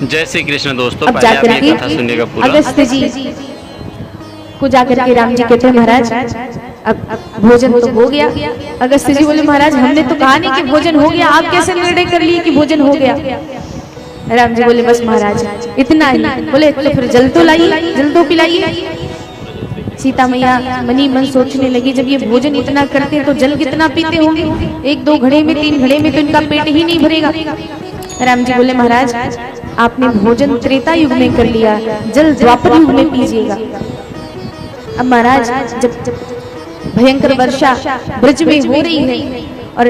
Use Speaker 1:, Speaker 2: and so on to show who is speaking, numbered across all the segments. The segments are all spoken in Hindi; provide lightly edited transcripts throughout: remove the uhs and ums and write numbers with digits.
Speaker 1: जय श्री कृष्ण दोस्तों,
Speaker 2: अब जाकर
Speaker 1: पहले आप ये कथा सुनिएगा पूरा।
Speaker 2: अगस्त जी को जाकर के राम जी कहते हैं महाराज अब भोजन तो हो गया। अगस्त जी बोले महाराज हमने तो कहा नहीं कि भोजन हो गया, आप कैसे निर्णय कर लिए कि भोजन हो गया। राम जी बोले बस महाराज इतना ही। बोले तो फिर जल तो लाइए, जल तो पिलाइए। सीता मैया मनी मन सोचने लगी जब ये भोजन इतना करते तो जल कितना पीते होंगे, 1-2 घड़े में 3 घड़े में तो इनका पेट ही नहीं भरेगा। राम जी बोले महाराज आपने भोजन त्रेता युग में कर लिया, जल द्वापर युग में पीजिएगा। अब महाराज जब भयंकर वर्षा ब्रज में हो रही है और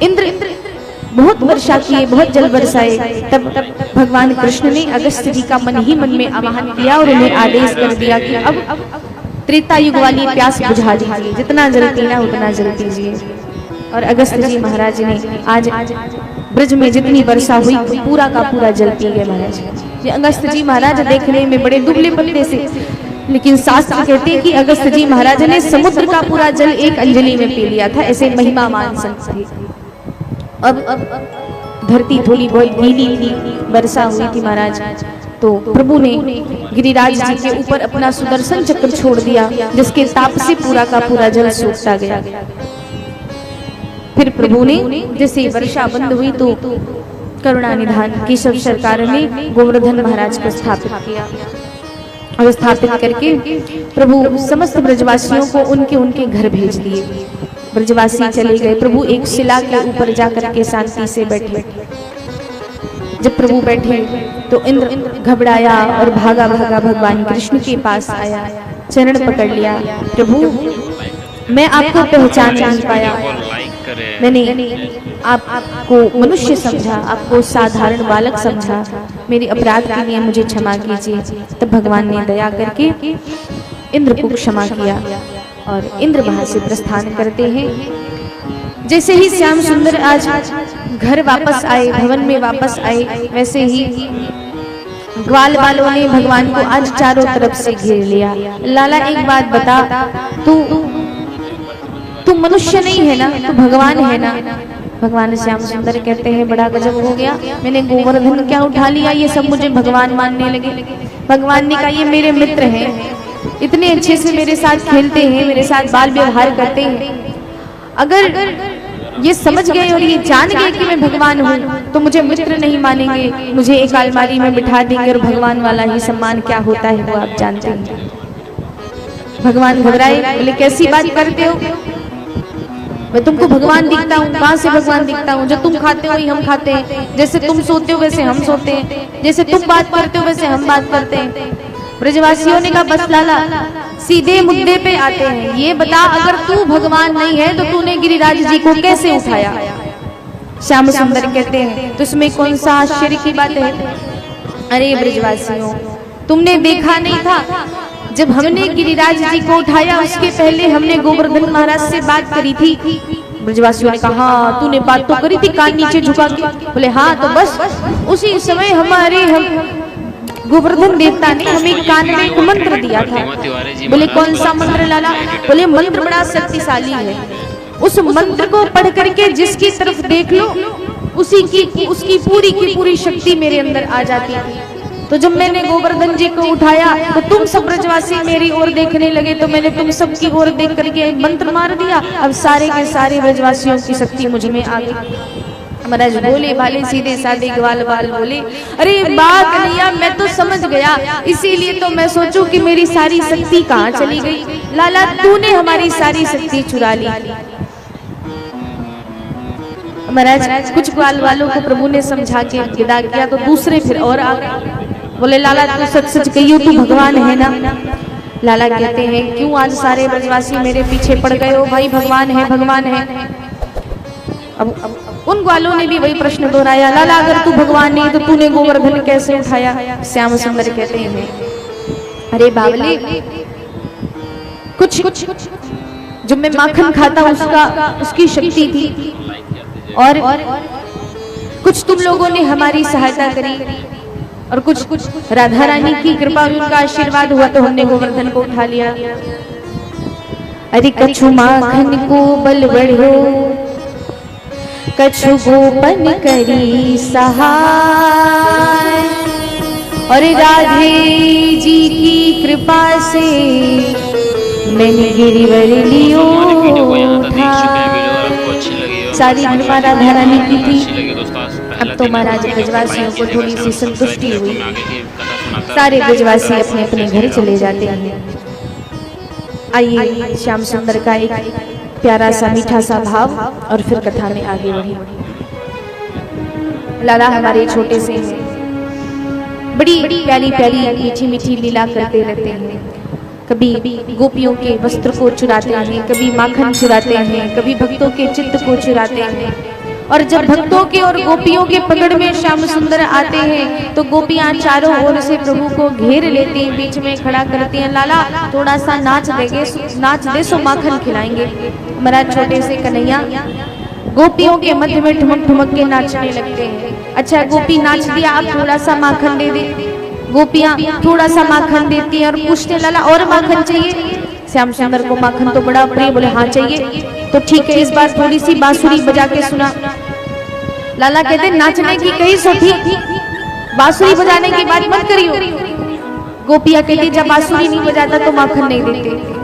Speaker 2: इंद्र बहुत वर्षा किए, बहुत जल बरसाए, तब भगवान कृष्ण ने अगस्त जी का मन ही मन में आवाहन किया और उन्हें आदेश कर दिया कि अब त्रेता युग वाली प्यास बुझा दीजिए, जितना जल पीना उतना जल पीजिए। और अगस्त जी महाराज ने आज ब्रज में जितनी वर्षा हुई पूरा का पूरा जल पी गए महाराज। ये अगस्त जी महाराज देखने में बड़े दुबले पतले से, लेकिन शास्त्र कहते हैं कि अगस्त जी महाराज ने समुद्र का पूरा जल एक अंजलि में पी लिया था, ऐसे महिमामान संत थे। अब धरती थोड़ी बहुत गीली थी, वर्षा हुई थी महाराज, तो प्रभु ने गिरिराज जी के ऊपर अपना सुदर्शन चक्र छोड़ दिया, जिसके ताप से पूरा का पूरा जल सूखता गया। फिर प्रभु ने जैसे वर्षा बंद हुई तो करुणा निधान केशव सरकार ने गोवर्धन महाराज को स्थापित किया और स्थापित करके प्रभु समस्त ब्रजवासियों को उनके उनके घर भेज दिए। ब्रजवासी चले गए, प्रभु एक शिला के ऊपर जाकर के शांति से बैठे। जब प्रभु बैठे तो इंद्र घबराया और भागा भागा भगवान कृष्ण के पास आया, चरण पकड़ लिया। प्रभु मैं आपको पहचान नहीं पाया, मैंने आपको मनुष्य समझा, आपको साधारण बालक समझा, मेरे अपराध के लिए मुझे क्षमा कीजिए। तब भगवान ने दया करके इंद्र को क्षमा किया और इंद्र वहां से प्रस्थान करते हैं। जैसे ही श्याम सुंदर आज घर वापस आए, भवन में वापस आए, वैसे ही ग्वाल वालों ने भगवान को आज चारों तरफ से घेर लिया। लाला एक बात बता, तू मनुष्य नहीं है ना, तू भगवान है ना। भगवान श्याम सुंदर कहते हैं बड़ा गजब हो गया, मैंने गोवर्धन क्या उठा लिया, ये सब मुझे भगवान मानने लगे। भगवान ने कहा ये मेरे मित्र हैं, इतने अच्छे से मेरे साथ खेलते हैं, मेरे साथ बाल व्यवहार करते हैं। अगर ये समझ गए और ये जान गए कि मैं भगवान हूँ तो मुझे मित्र नहीं मानेंगे, मुझे एक अलमारी में बिठा देंगे और भगवान वाला ही सम्मान क्या होता है वो आप जानते हैं। भगवान घबराए, बोले कैसी बात करते हो, मैं तुमको भगवान दिखता हूँ, कहाँ से भगवान दिखता हूँ, जो तुम खाते हो वही हम खाते हैं, जैसे तुम सोते हो वैसे हम सोते हैं, जैसे तुम बात करते हो वैसे हम बात करते हैं। ब्रजवासियों ने कहा बस लाला सीधे मुद्दे पे आते हैं, ये बता अगर तू भगवान नहीं है तो तूने गिरिराज जी को कैसे उठाया। श्याम सुंदर कहते हैं तो इसमें कौन सा आश्चर्य की बात है। अरे ब्रजवासियों तुमने देखा नहीं था, जब हमने गिरिराज जी को उठाया उसके पहले हमने गोवर्धन महाराज से बात करी थी। ब्रजवासियों ने कहा हाँ तूने बात तो करी थी कान नीचे झुका के। बोले हाँ तो बस उसी समय हमारे गोवर्धन देवता ने हमें कान में एक मंत्र दिया था। बोले कौन सा मंत्र लाला। बोले मंत्र बड़ा शक्तिशाली है, उस मंत्र को पढ़ करके जिसकी तरफ देख लो उसकी पूरी की पूरी शक्ति मेरे अंदर आ जाती है। तो जब मैंने गोवर्धन जी को उठाया तो तुम सब ब्रजवासी मेरी ओर देखने लगे, तो मैंने तुम सबकी ओर देख करके मंत्र मार दिया। अब सारे के सारे ब्रजवासियों की शक्ति मुझ में आ गई। महाराज बोले भाले सीधे साधे ग्वाल बाल बोले अरे बात कन्हैया मैं तो समझ गया, इसीलिए तो मैं सोचूं कि मेरी सारी शक्ति कहाँ चली गई। लाला तूने हमारी सारी शक्ति चुरा ली। महाराज कुछ ग्वाल वालों को प्रभु ने समझा के विदा किया तो दूसरे फिर और आ गए। बोले लाला तू सच सच कहियो तू भगवान है ना। लाला कहते हैं क्यों आज सारे ब्रजवासी मेरे पीछे पड़ गए हो, भाई भगवान है भगवान है। अब उन ग्वालों ने भी वही प्रश्न दोहराया, लाला अगर तू भगवान नहीं तो तूने गोवर्धन कैसे उठाया। श्याम सुंदर कहते हैं अरे बावले कुछ जो मैं माखन खाता उसकी शक्ति थी और कुछ तुम लोगों ने हमारी सहायता करी और कुछ राधा रानी की कृपा और उनका आशीर्वाद हुआ तो हमने गोवर्धन को उठा लिया। अरे कछु माखन को बल बढ़ो कछु गोपन करी सहाय, और राधे जी की कृपा से मैंने गिरिवर लियो था। सारी कृपा राधा रानी की थी। अब तो महाराज ब्रजवासियों को थोड़ी सी संतुष्टि हुई, सारे ब्रजवासी अपने अपने घर चले जाते हैं। आइए श्याम सुंदर का एक प्यारा सा मीठा सा भाव और फिर कथा में आगे बढ़े। लाला हमारे छोटे से हैं, बड़ी प्यारी प्यारी मीठी मीठी लीला करते रहते हैं। कभी गोपियों के वस्त्र को चुराते हैं, कभी माखन चुराते हैं, कभी भक्तों के चित्त को चुराते हैं। और जब भक्तों के और गोपियों के पकड़ में श्याम सुंदर आते हैं तो गोपियां चारों ओर से प्रभु को घेर लेती हैं, बीच में खड़ा करती हैं। लाला थोड़ा सा नाच दे सो माखन खिलाएंगे। महाराज छोटे से कन्हैया गोपियों के मध्य में ठुमक ठुमक के नाचने लगते हैं। अच्छा गोपी नाच दिया, आप थोड़ा सा माखन दे दे। गोपियां थोड़ा सा माखन देती हैं और पूछते लाला और माखन चाहिए? श्याम सुंदर को माखन तो बड़ा प्रिय, बोले हाँ चाहिए। तो ठीक है इस बार थोड़ी सी बांसुरी बजा के सुना। लाला कहते नाचने की कही सो ठीक, बांसुरी बजाने की बात मत करियो। गोपियां कहती जब बांसुरी नहीं बजाता तो माखन नहीं देते।